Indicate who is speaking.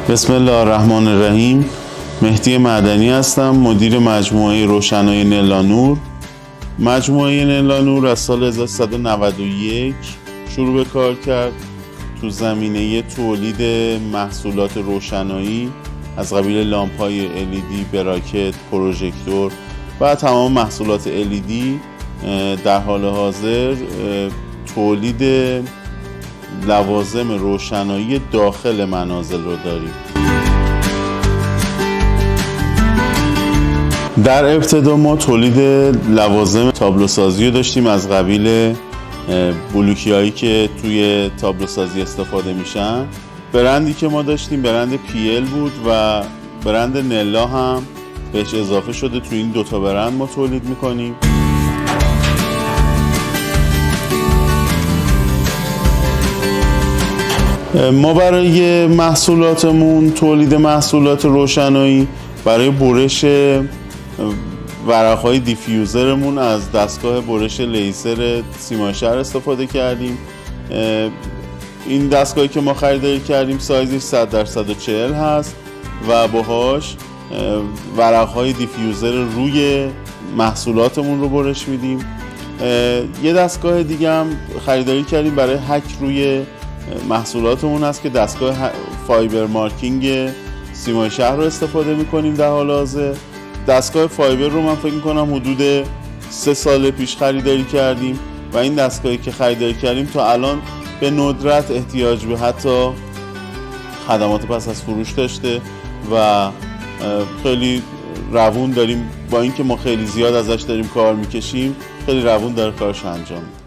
Speaker 1: بسم الله الرحمن الرحیم. مهدی معدنی هستم، مدیر مجموعه روشنایی نلانور. مجموعه نلانور از سال 1391 شروع به کار کرد تو زمینه تولید محصولات روشنایی از قبیل لامپ‌های LED، براکت، پروژکتور و تمام محصولات LED. در حال حاضر تولید لوازم روشنایی داخل منازل رو داریم. در ابتدا ما تولید لوازم تابلوسازی رو داشتیم از قبیل بلوکی هایی که توی تابلوسازی استفاده میشن. برندی که ما داشتیم برند پیل بود و برند نلا هم بهش اضافه شده. توی این دوتا برند ما تولید میکنیم. ما برای محصولاتمون تولید محصولات روشنایی برای برش ورق‌های دیفیوزرمون از دستگاه برش لیزر سیمای شهر استفاده کردیم. این دستگاهی که ما خریداری کردیم سایزش 100x140 هست و باهاش ورق‌های دیفیوزر روی محصولاتمون رو برش میدیم. یه دستگاه دیگه هم خریداری کردیم برای هک روی محصولاتمون هست که دستگاه فایبر مارکینگ سیمای شهر رو استفاده میکنیم. در حال حاضر دستگاه فایبر رو من فکر میکنم حدود 3 سال پیش خریداری کردیم و این دستگاهی که خریداری کردیم تا الان به ندرت احتیاج به حتی خدمات پس از فروش داشته و خیلی روون داریم. با اینکه ما خیلی زیاد ازش داریم کار میکشیم، خیلی روون داره کارش انجام میده.